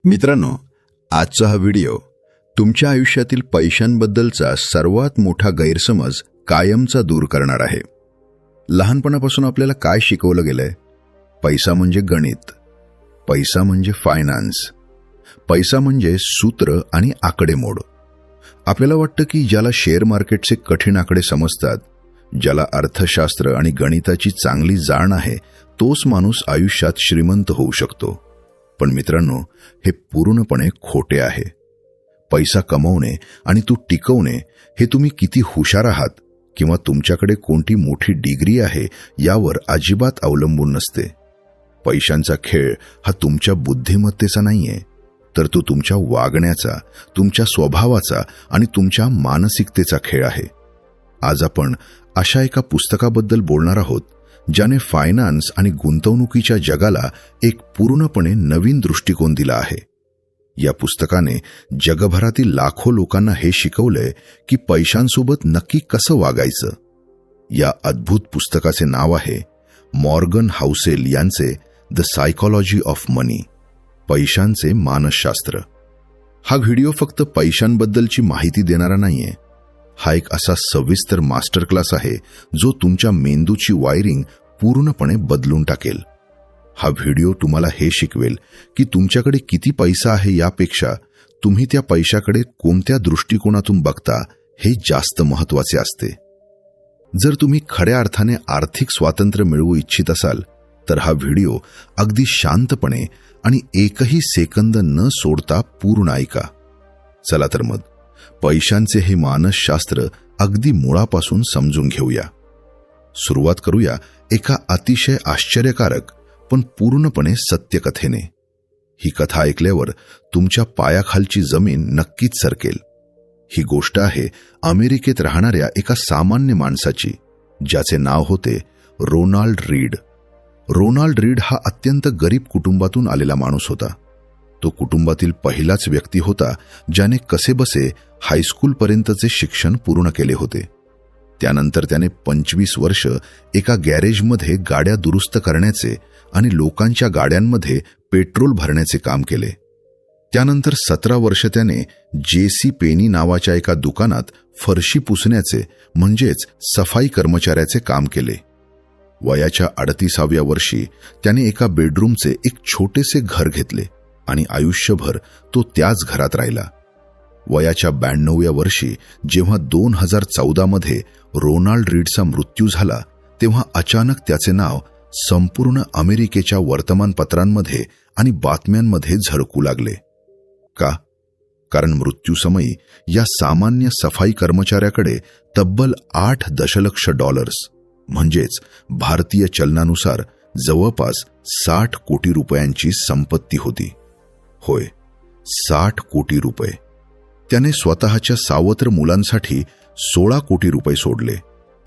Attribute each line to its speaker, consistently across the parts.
Speaker 1: मित्रांनो, आजचा हा व्हिडिओ तुमच्या आयुष्यातील पैशांबद्दलचा सर्वात मोठा गैरसमज कायमचा दूर करणार आहे. लहानपणापासून आपल्याला काय शिकवलं गेलंय? पैसा म्हणजे गणित, पैसा म्हणजे फायनान्स, पैसा म्हणजे सूत्र आणि आकडेमोड. आपल्याला वाटतं की ज्याला शेअर मार्केटचे कठीण आकडे समजतात, ज्याला अर्थशास्त्र आणि गणिताची चांगली जाण आहे, तोच माणूस आयुष्यात श्रीमंत होऊ शकतो. पण मित्रांनो, हे पूर्णपणे खोटे आहे. पैसा कमवणे आणि तो टिकवणे हे तुम्ही किती हुशार आहात किंवा तुमच्याकडे कोणती मोठी डिग्री आहे यावर अजिबात अवलंबून नसते. पैशांचा खेळ हा तुमच्या बुद्धिमत्तेचा नाहीये, तर तो तुमच्या वागण्याचा, तुमच्या स्वभावाचा आणि तुमच्या मानसिकतेचा खेळ आहे. आज आपण अशा एका पुस्तकाबद्दल बोलणार आहोत ज्याने फायनान्स आणि गुंतवणुकीच्या जगाला एक पूर्णपणे नवीन दृष्टिकोन दिला आहे. या पुस्तकाने जगभरातील लाखो लोकांना हे शिकवलंय की पैशांसोबत नक्की कसं वागायचं. या अद्भुत पुस्तकाचे नाव आहे मॉर्गन हाउसेल यांचे द सायकॉलॉजी ऑफ मनी, पैशांचे मानसशास्त्र. हा व्हिडिओ फक्त पैशांबद्दलची माहिती देणारा नाहीये. हा एक असा सविस्तर मास्टर क्लास आहे जो तुमच्या मेंदूची वायरिंग पूर्णपणे बदलून टाकेल. हा व्हिडिओ तुम्हाला हे शिकवेल की तुमच्याकडे किती पैसा आहे यापेक्षा तुम्ही त्या पैशाकडे कोणत्या दृष्टिकोनातून बघता हे जास्त महत्त्वाचे असते. जर तुम्ही खऱ्या अर्थाने आर्थिक स्वातंत्र्य मिळवू इच्छित असाल तर हा व्हिडिओ अगदी शांतपणे आणि एकही सेकंद न सोडता पूर्ण ऐका. चला तर मग पैशांचे हे मानसशास्त्र अगदी मुळापासून समजून घेऊया. सुरुवात करूया एका अतिशय आश्चर्यकारक पण पूर्णपणे सत्य कथेने. ही कथा ऐकल्यावर तुमच्या पायाखालची जमीन नक्कीच सरकेल. ही गोष्ट आहे अमेरिकेत राहणाऱ्या एका सामान्य माणसाची, ज्याचे नाव होते रोनाल्ड रीड. रोनाल्ड रीड हा अत्यंत गरीब कुटुंबातून आलेला माणूस होता. तो कुटुंबातील पहिलाच व्यक्ती होता ज्याने कसेबसे हायस्कूलपर्यंतचे शिक्षण पूर्ण केले होते. त्यानंतर त्याने 25 वर्ष एका गॅरेजमध्ये गाड्या दुरुस्त करण्याचे आणि लोकांच्या गाड्यांमध्ये पेट्रोल भरण्याचे काम केले. त्यानंतर 17 वर्ष त्याने JC पेनी नावाच्या एका दुकानात फरशी पुसण्याचे म्हणजेच सफाई कर्मचाऱ्याचे काम केले. वयाच्या 38व्या वर्षी त्याने एका बेडरूमचे एक छोटेसे घर घेतले आणि आयुष्यभर तो त्याच घरात राहिला. वयाच्या 92व्या वर्षी जेव्हा 2014 मध्ये रोनाल्ड रीडचा मृत्यू झाला, तेव्हा अचानक त्याचे नाव संपूर्ण अमेरिकेच्या वर्तमानपत्रांमध्ये आणि बातम्यांमध्ये झळकू लागले. का? कारण मृत्यूसमयी या सामान्य सफाई कर्मचाऱ्याकडे तब्बल $8 दशलक्ष म्हणजेच भारतीय चलनानुसार जवळपास 60 कोटी रुपयांची संपत्ती होती. होय, 60 कोटी रुपये. त्याने स्वतःच्या सावत्र मुलांसाठी 16 कोटी रुपये सोडले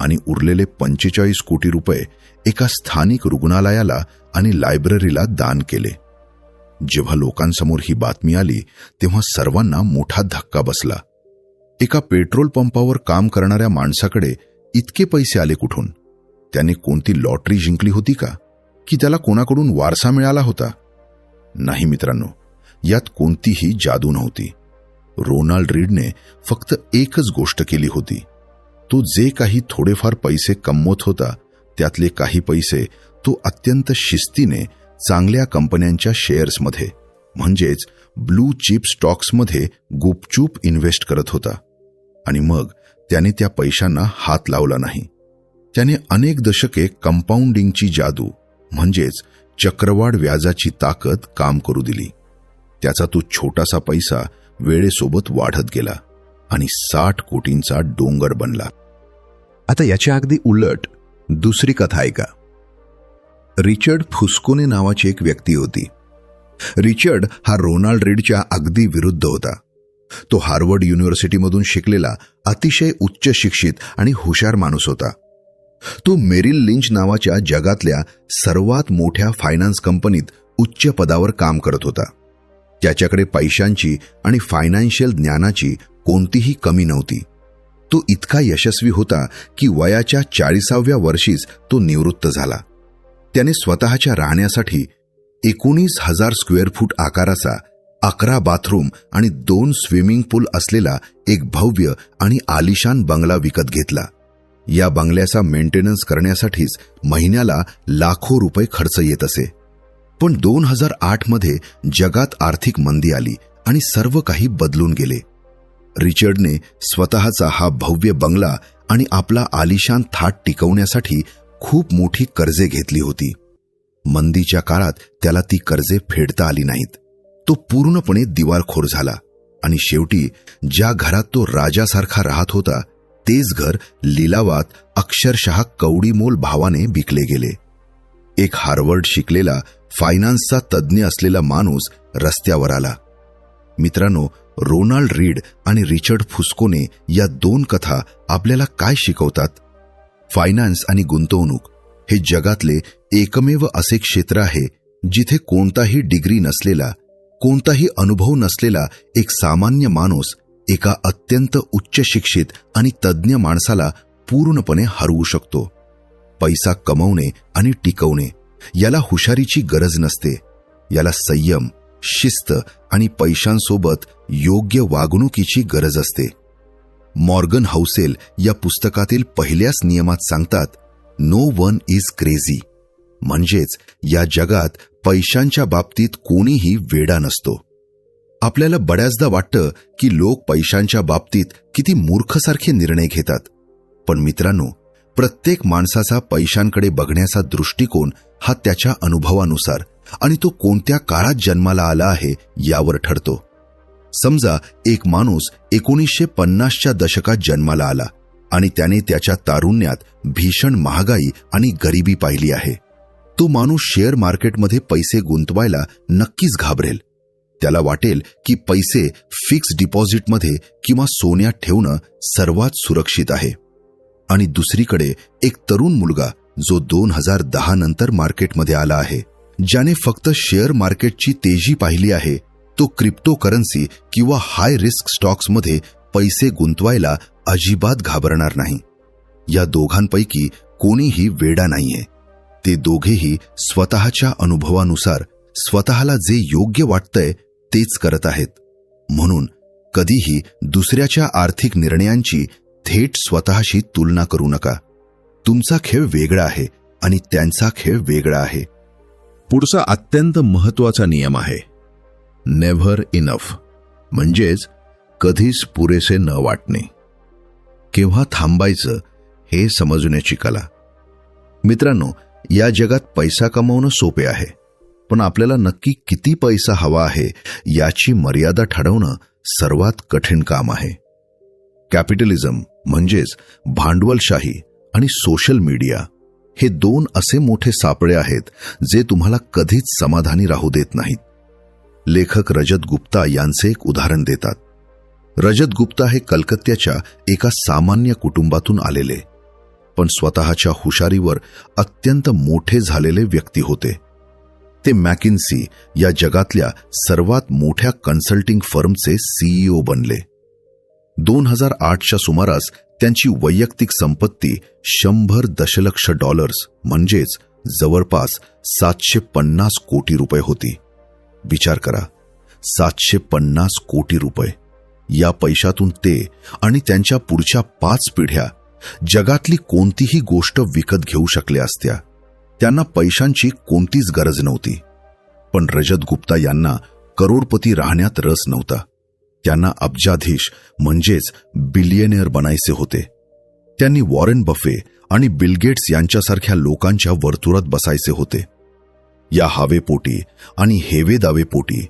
Speaker 1: आणि उरलेले 45 कोटी रुपये एका स्थानिक रुग्णालयाला आणि लायब्ररीला दान केले. जेव्हा लोकांसमोर ही बातमी आली तेव्हा सर्वांना मोठा धक्का बसला. एका पेट्रोल पंपावर काम करणाऱ्या माणसाकडे इतके पैसे आले कुठून? त्याने कोणती लॉटरी जिंकली होती का? की त्याला कोणाकडून वारसा मिळाला होता? नाही मित्रांनो, यात कोणतीही जादू नव्हती. रोनाल्ड रीडने फक्त एकच गोष्ट केली होती. तो जे काही थोडेफार पैसे कमवत होता त्यातले काही पैसे तो अत्यंत शिस्तीने चांगल्या कंपन्यांच्या शेअर्समध्ये म्हणजेच ब्लू चिप स्टॉक्समध्ये गुपचूप इन्व्हेस्ट करत होता. आणि मग त्याने त्या पैशांना हात लावला नाही. त्याने अनेक दशके कंपाऊंडिंगची जादू म्हणजेच चक्रवाढ व्याजाची ताकद काम करू दिली. त्याचा तो छोटासा पैसा वेळेसोबत वाढत गेला आणि 60 कोटींचा डोंगर बनला. आता याच्या अगदी उलट दुसरी कथा ऐका. रिचर्ड फुस्कोने नावाची एक व्यक्ती होती. रिचर्ड हा रोनाल्ड रीडच्या अगदी विरुद्ध होता. तो हार्वर्ड युनिव्हर्सिटीमधून शिकलेला अतिशय उच्च शिक्षित आणि हुशार माणूस होता. तो मेरिल लिंच नावाच्या जगातल्या सर्वात मोठ्या फायनान्स कंपनीत उच्च पदावर काम करत होता. त्याच्याकडे पैशांची आणि फायनान्शियल ज्ञानाची कोणतीही कमी नव्हती. तो इतका यशस्वी होता की वयाच्या 40व्या वर्षीच तो निवृत्त झाला. त्याने स्वतःच्या राहण्यासाठी 19,000 स्क्वेअर फूट आकाराचा 11 बाथरूम आणि 2 स्विमिंग पूल असलेला एक भव्य आणि आलिशान बंगला विकत घेतला. या बंगल्याचा मेंटेनन्स करण्यासाठीच महिन्याला लाखो रुपये खर्च येत असे. पण 2008 मध्ये जगात आर्थिक मंदी आली आणि सर्व काही बदलून गेले. रिचर्डने स्वतःचा हा भव्य बंगला आणि आपला आलिशान थाट टिकवण्यासाठी खूप मोठी कर्जे घेतली होती. मंदीच्या काळात त्याला ती कर्जे फेडता आली नाहीत. तो पूर्णपणे दिवाळखोर झाला आणि शेवटी ज्या घरात तो राजासारखा राहत होता तेच घर लिलावात अक्षरशः कवडीमोल भावाने विकले गेले. एक हार्वर्ड शिकलेला फायनान्सचा तज्ज्ञ असलेला माणूस रस्त्यावर आला. मित्रांनो, रोनाल्ड रीड आणि रिचर्ड फुस्कोने या 2 कथा आपल्याला काय शिकवतात? फायनान्स आणि गुंतवणूक हे जगातले एकमेव असे क्षेत्र आहे जिथे कोणताही डिग्री नसलेला, कोणताही अनुभव नसलेला एक सामान्य माणूस एका अत्यंत उच्च शिक्षित आणि तज्ज्ञ माणसाला पूर्णपणे हरवू शकतो. पैसा कमवणे आणि टिकवणे याला हुशारीची गरज नसते. याला संयम, शिस्त आणि पैशांसोबत योग्य वागणुकीची गरज असते. मॉर्गन हाउसेल या पुस्तकातील पहिल्याच नियमात सांगतात, नो वन इज क्रेझी, म्हणजेच या जगात पैशांच्या बाबतीत कोणीही वेडा नसतो. आपल्याला बऱ्याचदा वाटतं की लोक पैशांच्या बाबतीत किती मूर्खसारखे निर्णय घेतात. पण मित्रांनो, प्रत्येक माणसाचा पैशांकडे बघण्याचा दृष्टिकोन हा त्याच्या अनुभवानुसार आणि तो कोणत्या काळात जन्माला आला आहे यावर ठरतो. समजा एक माणूस 1950च्या दशकात जन्माला आला आणि त्याने त्याच्या तारुण्यात भीषण महागाई आणि गरिबी पाहिली आहे. तो माणूस शेअर मार्केटमध्ये पैसे गुंतवायला नक्कीच घाबरेल. त्याला वाटेल की पैसे फिक्स डिपॉझिटमध्ये किंवा सोन्यात ठेवणं सर्वात सुरक्षित आहे. आणि दुसरीकडे एक तरुण मुलगा जो 2010 नंतर मार्केटमध्ये आला आहे, ज्याने फक्त शेअर मार्केटची तेजी पाहिली आहे, तो क्रिप्टोकरन्सी किंवा हाय रिस्क स्टॉक्समध्ये पैसे गुंतवायला अजिबात घाबरणार नाही. या दोघांपैकी कोणीही वेडा नाहीये. ते दोघेही स्वतःच्या अनुभवानुसार स्वतःला जे योग्य वाटतंय तेच करत आहेत. म्हणून कधीही दुसऱ्याच्या आर्थिक निर्णयांची थेट स्वतःशी तुलना करू नका. तुमचा खेळ वेगळा आहे आणि त्यांचा खेळ वेगळा आहे.
Speaker 2: पुढचा अत्यंत महत्त्वाचा नियम आहे, नेव्हर इनफ, म्हणजेच कधीच पुरेसे न वाटणे. केव्हा थांबायचं हे समजण्याची कला. मित्रांनो, या जगात पैसा कमावणं सोपे आहे, पण आपल्याला नक्की किती पैसा हवा आहे याची मर्यादा ठरवणं सर्वात कठीण काम आहे. कॅपिटलिझम म्हणजेच भांडवलशाही आणि सोशल मीडिया हे 2 असे मोठे सापळे आहेत जे तुम्हाला कधीच समाधानी राहू देत नाहीत. लेखक रजत गुप्ता यांचे एक उदाहरण देतात. रजत गुप्ता हे कलकत्त्याच्या एका सामान्य कुटुंबातून आलेले, पण स्वतःच्या हुशारीवर अत्यंत मोठे झालेले व्यक्ती होते. ते मॅकिन्सी या जगातल्या सर्वात मोठ्या कन्सल्टिंग फर्मचे सीईओ बनले. 2008च्या सुमारास त्यांची वैयक्तिक संपत्ती $100 दशलक्ष म्हणजेच जवळपास 750 कोटी रुपये होती. विचार करा, 750 कोटी रुपये. या पैशातून ते आणि त्यांच्या पुढच्या 5 पिढ्या जगातली कोणतीही गोष्ट विकत घेऊ शकल्या असत्या. त्यांना पैशांची कोणतीच गरज नव्हती. पण रजत गुप्ता यांना करोडपती राहण्यात रस नव्हता. त्यांना अब्जाधीश म्हणजेच बिलियनेअर बनायचे होते. त्यांनी वॉरेन बफे आणि बिल गेट्स यांच्यासारख्या लोकांच्या वर्तुळात बसायचे होते. या हवेपोटी आणि हेवेदावेपोटी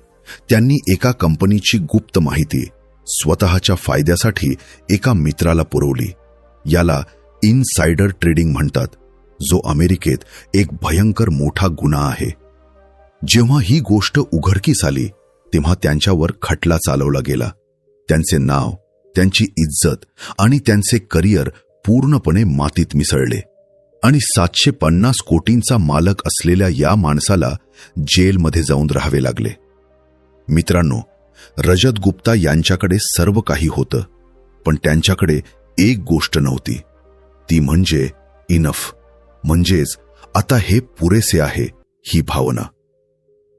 Speaker 2: त्यांनी एका कंपनीची गुप्त माहिती स्वतःच्या फायद्यासाठी एका मित्राला पुरवली. याला इनसाइडर ट्रेडिंग म्हणतात, जो अमेरिकेत एक भयंकर मोठा गुन्हा आहे. जेव्हा ही गोष्ट उघडकीस आली तेव्हा त्यांच्यावर खटला चालवला गेला. त्यांचे नाव, त्यांची इज्जत आणि त्यांचे करिअर पूर्णपणे मातीत मिसळले आणि 750 कोटींचा मालक असलेल्या या माणसाला जेलमध्ये जाऊन राहावे लागले. मित्रांनो, रजत गुप्ता यांच्याकडे सर्व काही होतं, पण त्यांच्याकडे एक गोष्ट नव्हती. ती म्हणजे इनफ, म्हणजेच आता हे पुरेसे आहे ही भावना.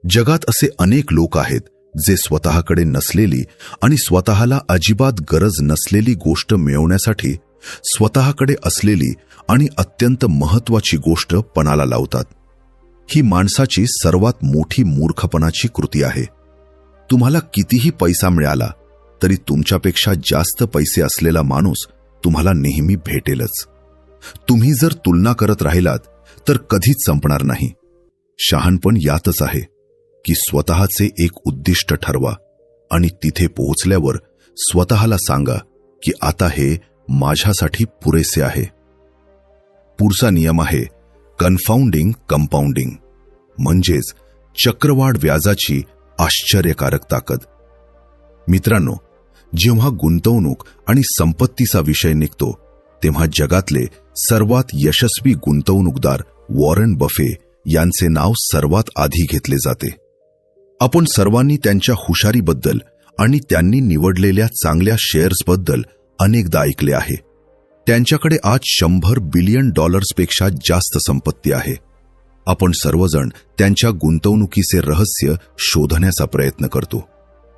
Speaker 2: जगात असे अनेक लोक आहेत जे स्वतःकडे नसलेली आणि स्वतःला अजिबात गरज नसलेली गोष्ट मिळवण्यासाठी स्वतःकडे असलेली आणि अत्यंत महत्वाची गोष्ट पणाला लावतात. ही माणसाची सर्वात मोठी मूर्खपणाची कृती आहे. तुम्हाला कितीही पैसा मिळाला तरी तुमच्यापेक्षा जास्त पैसे असलेला माणूस तुम्हाला नेहमी भेटेलच. तुम्ही जर तुलना करत राहिलात तर कधीच संपणार नाही. शहाणपण यातच आहे की स्वतःचे एक उद्दिष्ट ठरवा आणि तिथे पोहोचल्यावर स्वतःला सांगा की आता हे माझ्यासाठी पुरेसे आहे. पुढचा नियम आहे कन्फाउंडिंग कंपाऊंडिंग, म्हणजेच चक्रवाढ व्याजाची आश्चर्यकारक ताकद. मित्रांनो, जेव्हा गुंतवणूक आणि संपत्तीचा विषय निघतो तेव्हा जगातले सर्वात यशस्वी गुंतवणूकदार वॉरेन बफे यांचे नाव सर्वात आधी घेतले जाते. आपण सर्वांनी त्यांच्या हुशारीबद्दल आणि त्यांनी निवडलेल्या चांगल्या शेअर्सबद्दल अनेकदा ऐकले आहे. त्यांच्याकडे आज $100 बिलियन पेक्षा जास्त संपत्ती आहे. आपण सर्वजण त्यांच्या गुंतवणुकीचे रहस्य शोधण्याचा प्रयत्न करतो.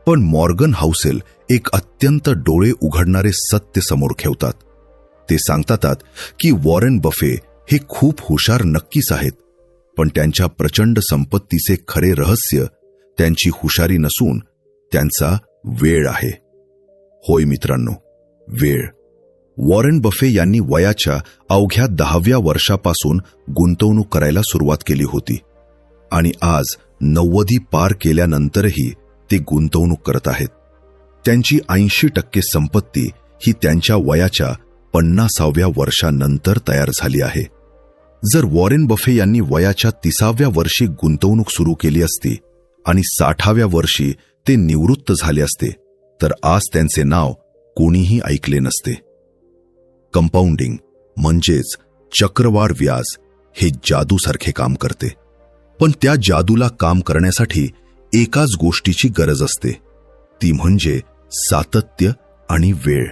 Speaker 2: पण मॉर्गन हाउसेल एक अत्यंत डोळे उघडणारे सत्य समोर ठेवतात. ते सांगतात की वॉरेन बफे हे खूप हुशार नक्कीच आहेत, पण त्यांच्या प्रचंड संपत्तीचे खरे रहस्य त्यांची हुशारी नसून त्यांचा वेळ आहे. होय मित्रांनो, वेळ. वॉरेन बफे यांनी वयाच्या अवघ्या 10व्या वर्षापासून गुंतवणूक करायला सुरुवात केली होती आणि आज 90 पार केल्यानंतरही ते गुंतवणूक करत आहेत. त्यांची 80% संपत्ती ही त्यांच्या वयाच्या 50व्या वर्षानंतर तयार झाली आहे. जर वॉरेन बफे यांनी वयाच्या 30व्या वर्षी गुंतवणूक सुरू केली असती आणि 60व्या वर्षी ते निवृत्त झाले असते तर आज त्यांचे नाव कोणीही ऐकले नसते. कंपाऊंडिंग म्हणजेच चक्रवाढ व्याज हे जादूसारखे काम करते. पण त्या जादूला काम करण्यासाठी एकाच गोष्टीची गरज असते, ती म्हणजे सातत्य आणि वेळ.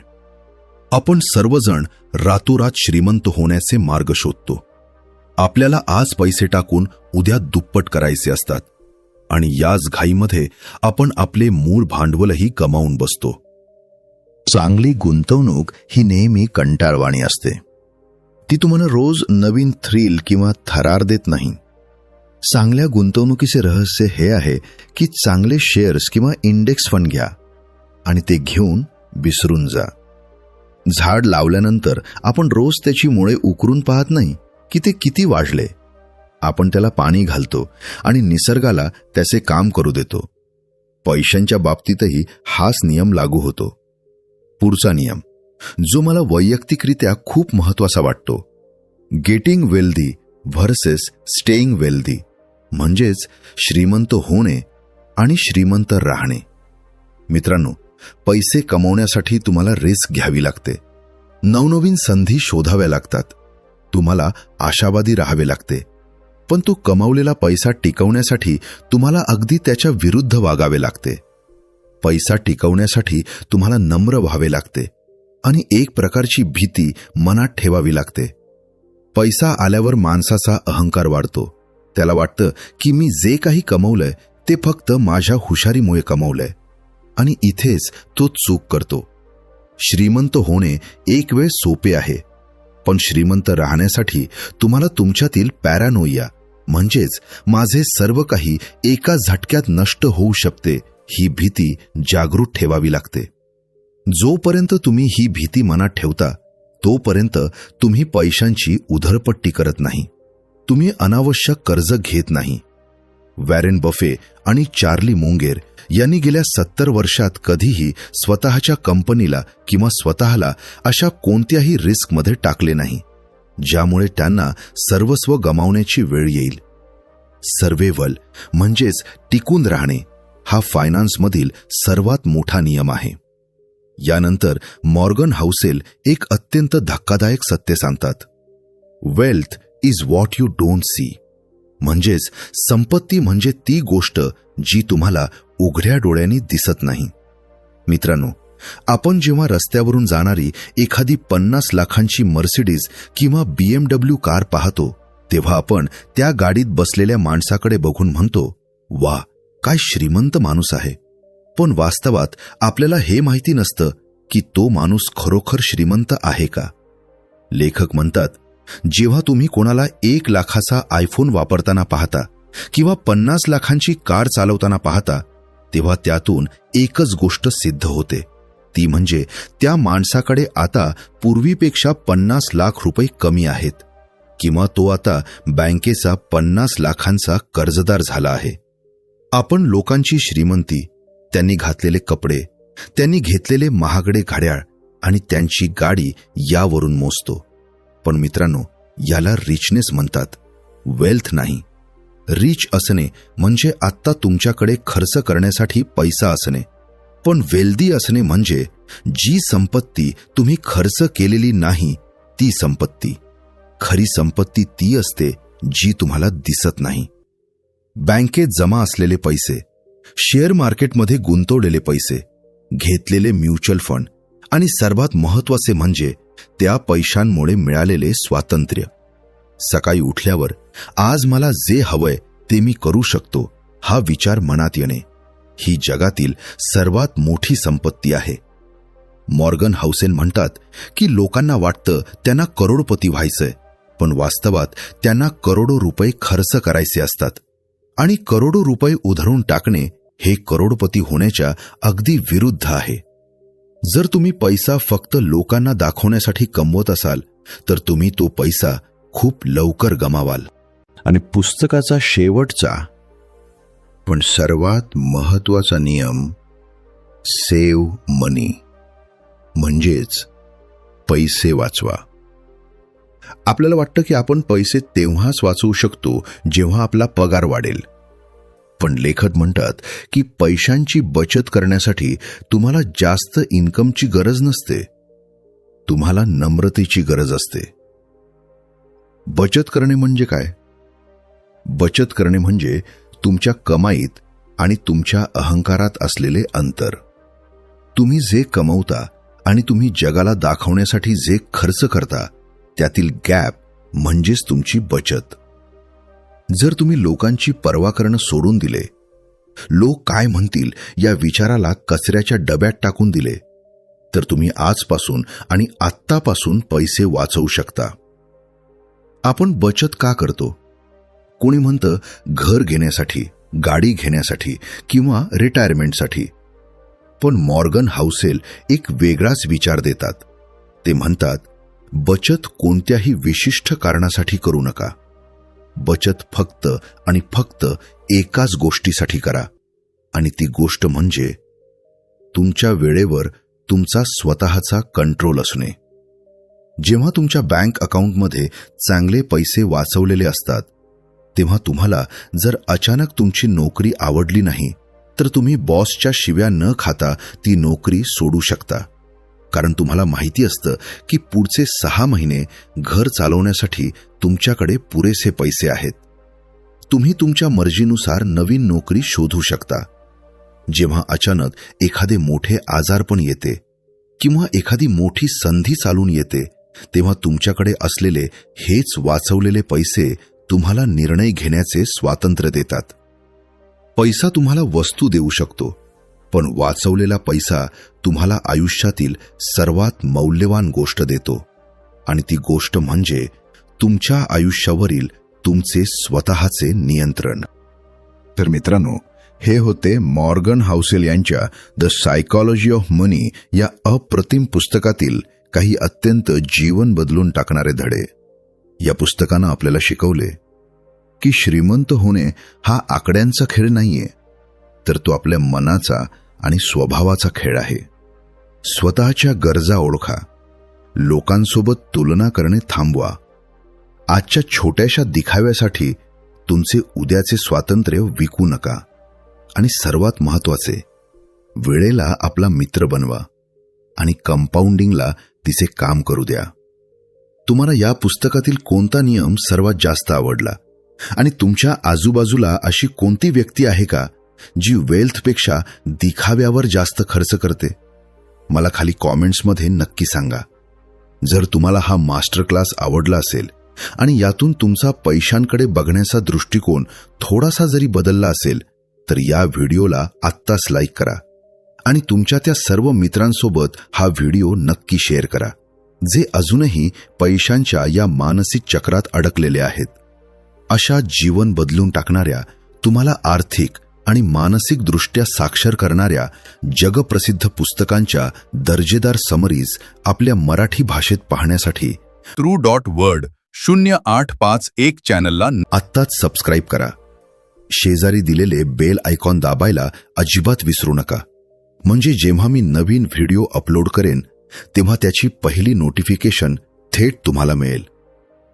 Speaker 2: आपण सर्वजण रातोरात श्रीमंत होण्याचे मार्ग शोधतो. आपल्याला आज पैसे टाकून उद्या दुप्पट करायचे असतात आणि याच घाईमध्ये आपण आपले मूळ भांडवलही गमावून बसतो.
Speaker 1: चांगली गुंतवणूक ही नेहमी कंटाळवाणी असते. ती तुम्हाला रोज नवीन थ्रिल किंवा थरार देत नाही. चांगल्या गुंतवणुकीचे रहस्य हे आहे की चांगले शेअर्स किंवा इंडेक्स फंड घ्या आणि ते घेऊन विसरून जा. झाड लावल्यानंतर आपण रोज त्याची मुळे उकरून पाहत नाही की ते किती वाढले. आपण त्याला पाणी घालतो आणि निसर्गाला त्याचे काम करू देतो. पैशांच्या बाबतीतही हाच नियम लागू होतो. पुढचा नियम, जो मला वैयक्तिकरित्या खूप महत्वाचा वाटतो, getting wealthy versus staying wealthy, म्हणजेच श्रीमंत होणे आणि श्रीमंत राहणे. मित्रांनो, पैसे कमवण्यासाठी तुम्हाला रिस्क घ्यावी लागते. नवनवीन संधी शोधाव्या लागतात. तुम्हाला आशावादी राहावे लागते. पण तो कमावलेला पैसा टिकवण्यासाठी तुम्हाला अगदी त्याच्या विरुद्ध वागावे लागते. पैसा टिकवण्यासाठी तुम्हाला नम्र व्हावे लागते आणि एक प्रकारची भीती मनात ठेवावी लागते. पैसा आल्यावर माणसाचा अहंकार वाढतो. त्याला वाटतं की मी जे काही कमवलंय ते फक्त माझ्या हुशारीमुळे कमवलंय आणि इथेच तो चूक करतो. श्रीमंत होणे एक वेळ सोपे आहे, पण श्रीमंत राहण्यासाठी तुम्हाला तुमच्यातील पॅरानोइया म्हणजेच माझे सर्व काही एका झटक्यात नष्ट होऊ शकते ही भीती जागृत ठेवावी लागते. जोपर्यंत तुम्ही ही भीती मनात ठेवता तोपर्यंत तुम्ही पैशांची उधळपट्टी करत नाही. तुम्ही अनावश्यक कर्ज घेत नाही. वॉरेन बफे आणि चार्ली मुंगेर यांनी गेल्या 70 वर्षात कधीही स्वतःच्या कंपनीला किंवा स्वतःला अशा कोणत्याही रिस्कमध्ये टाकले नाही ज्यामुळे त्यांना सर्वस्व गमावण्याची वेळ येईल. सर्व्हायव्हल म्हणजेच टिकून राहणे हा फायनान्समधील सर्वात मोठा नियम आहे. यानंतर मॉर्गन हाउसेल एक अत्यंत धक्कादायक सत्य सांगतात. Wealth is what you don't see, म्हणजेच संपत्ती म्हणजे ती गोष्ट जी तुम्हाला उघड्या डोळ्यांनी दिसत नाही. मित्रांनो, आपण जेव्हा रस्त्यावरून जाणारी एखादी 50 लाखांची मर्सिडीज किंवा BMW कार पाहतो तेव्हा आपण त्या गाडीत बसलेल्या माणसाकडे बघून म्हणतो, वा, काय श्रीमंत माणूस आहे.
Speaker 2: पण वास्तवात आपल्याला हे माहिती नसतं की तो माणूस खरोखर श्रीमंत आहे का. लेखक म्हणतात, जेव्हा तुम्ही कोणाला 1 लाखाचा आयफोन वापरताना पाहता किंवा 50 लाखांची कार चालवताना पाहता, तेव्हा त्यातून एकच गोष्ट सिद्ध होते, ती म्हणजे त्या माणसाकडे आता पूर्वीपेक्षा 50 लाख रुपये कमी आहेत किंवा तो आता बँकेचा 50 लाखांचा कर्जदार झाला आहे. आपण लोकांची श्रीमंती, त्यांनी घातलेले कपडे, त्यांनी घेतलेले महागडे घड्याळ आणि त्यांची गाडी यावरून मोजतो. पण मित्रांनो, याला रिचनेस म्हणतात, वेल्थ नाही. रिच असणे म्हणजे आत्ता तुमच्याकडे खर्च करण्यासाठी पैसा असणे, पण वेल्दी असणे म्हणजे जी संपत्ती तुम्ही खर्च केलेली नाही ती संपत्ती. खरी संपत्ती ती असते जी तुम्हाला दिसत नाही. बँकेत जमा असलेले पैसे, शेअर मार्केटमध्ये गुंतवलेले पैसे, घेतलेले म्युच्युअल फंड आणि सर्वात महत्त्वाचे म्हणजे त्या पैशांमुळे मिळालेले स्वातंत्र्य. सकाळी उठल्यावर आज मला जे हवंय ते मी करू शकतो हा विचार मनात येणे, ही जगातील सर्वात मोठी संपत्ती आहे. मॉर्गन हाउसेल म्हणतात की लोकांना वाटतं त्यांना करोडपती व्हायचंय, पण वास्तवात त्यांना करोडो रुपये खर्च करायचे असतात आणि करोडो रुपये उधळून टाकणे हे करोडपती होण्याच्या अगदी विरुद्ध आहे. जर तुम्ही पैसा फक्त लोकांना दाखवण्यासाठी कमवत असाल तर तुम्ही तो पैसा खूप लवकर गमावाल.
Speaker 1: आणि पुस्तकाचा शेवटचा पण सर्वात महत्त्वाचा नियम, सेव्ह मनी, म्हणजेच पैसे वाचवा. आपल्याला वाटतं की आपण पैसे तेव्हाच वाचवू शकतो जेव्हा आपला पगार वाढेल, पण लेखक म्हणतात की पैशांची बचत करण्यासाठी तुम्हाला जास्त इन्कमची गरज नसते, तुम्हाला नम्रतेची गरज असते. बचत करणे म्हणजे काय? बचत करणे म्हणजे तुमच्या कमाईत आणि तुमच्या अहंकारात असलेले अंतर. तुम्ही जे कमवता आणि तुम्ही जगाला दाखवण्यासाठी जे खर्च करता त्यातील गॅप म्हणजेच तुमची बचत. जर तुम्ही लोकांची पर्वा करणं सोडून दिले, लोक काय म्हणतील या विचाराला कचऱ्याच्या डब्यात टाकून दिले, तर तुम्ही आजपासून आणि आत्तापासून पैसे वाचवू शकता. आपण बचत का करतो? कोणी म्हणतं घर घेण्यासाठी, गाडी घेण्यासाठी किंवा रिटायरमेंटसाठी. पण मॉर्गन हाउसेल एक वेगळाच विचार देतात. ते म्हणतात, बचत कोणत्याही विशिष्ट कारणासाठी करू नका. बचत फक्त आणि फक्त एकाच गोष्टीसाठी करा, आणि ती गोष्ट म्हणजे तुमच्या वेळेवर तुमचा स्वतःचा कंट्रोल असणे. जेव्हा तुमच्या बँक अकाउंटमध्ये चांगले पैसे वाचवलेले असतात, तेव्हा तुम्हाला जर अचानक तुमची नोकरी आवडली नाही तर तुम्ही बॉसच्या शिव्या न खाता ती नोकरी सोडू शकता. कारण तुम्हाला माहिती असतं की पुढचे 6 महिने घर चालवण्यासाठी तुमच्याकडे पुरेसे पैसे आहेत. तुम्ही तुमच्या मर्जीनुसार नवीन नोकरी शोधू शकता. जेव्हा अचानक एखादे मोठे आजारपण येते किंवा एखादी मोठी संधी चालून येते, तेव्हा तुमच्याकडे असलेले हेच वाचवलेले पैसे तुम्हाला निर्णय घेण्याचे स्वातंत्र्य देतात. पैसा तुम्हाला वस्तू देऊ शकतो, पण वाचवलेला पैसा तुम्हाला आयुष्यातील सर्वात मौल्यवान गोष्ट देतो, आणि ती गोष्ट म्हणजे तुमच्या आयुष्यावरील तुमचे स्वतःचे नियंत्रण. तर मित्रांनो, हे होते मॉर्गन हाउसेल यांच्या द सायकॉलॉजी ऑफ मनी या अप्रतिम पुस्तकातील काही अत्यंत जीवन बदलून टाकणारे धडे. या पुस्तकानं आपल्याला शिकवले की श्रीमंत होणे हा आकड्यांचा खेळ नाहीये, तर तो आपल्या मनाचा आणि स्वभावाचा खेळ आहे. स्वतःच्या गरजा ओळखा, लोकांसोबत तुलना करणे थांबवा, आजच्या छोट्याशा दिखाव्यासाठी तुमचे उद्याचे स्वातंत्र्य विकू नका, आणि सर्वात महत्त्वाचे, वेळेला आपला मित्र बनवा आणि कंपाऊंडिंगला तिचे काम करू द्या. तुम्हाला या पुस्तकातील कोणता नियम सर्वात जास्त आवडला, आणि तुमच्या आजूबाजूला अशी कोणती व्यक्ती आहे का जी वेल्थपेक्षा दिखाव्यावर जास्त खर्च करते? मला खाली कॉमेंट्समध्ये नक्की सांगा. जर तुम्हाला हा मास्टर क्लास आवडला असेल आणि यातून तुमचा पैशांकडे बघण्याचा दृष्टिकोन थोडासा जरी बदलला असेल, तर या व्हिडिओला आत्ताच लाईक करा आणि तुमच्या त्या सर्व मित्रांसोबत हा व्हिडिओ नक्की शेअर करा, जे अजूनही पैशांच्या या मानसिक चक्रात अडकलेले आहेत. अशा जीवन बदलून टाकणाऱ्या, तुम्हाला आर्थिक आणि मानसिकदृष्ट्या साक्षर करणाऱ्या जगप्रसिद्ध पुस्तकांच्या दर्जेदार समरीज आपल्या मराठी भाषेत पाहण्यासाठी
Speaker 3: true.world 0851 चॅनलला
Speaker 1: आत्ताच सबस्क्राईब करा. शेजारी दिलेले बेल आयकॉन दाबायला अजिबात विसरू नका, म्हणजे जेव्हा मी नवीन व्हिडिओ अपलोड करेन तेव्हा त्याची पहिली नोटिफिकेशन थेट तुम्हाला मिळेल.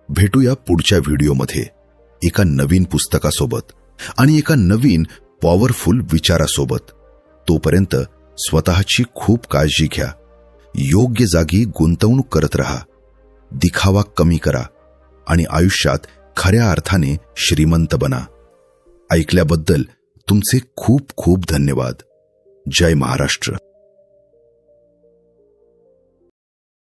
Speaker 1: भेटूया पुढच्या व्हिडिओमध्ये एका नवीन पुस्तकासोबत आणि एका नवीन पॉवरफुल विचारासोबत. तोपर्यंत स्वतःची खूप काळजी घ्या, योग्य जागी गुंतवणूक करत रहा, दिखावा कमी करा आणि आयुष्यात खऱ्या अर्थाने श्रीमंत बना. ऐकल्याबद्दल तुमचे खूप खूप धन्यवाद. जय महाराष्ट्र.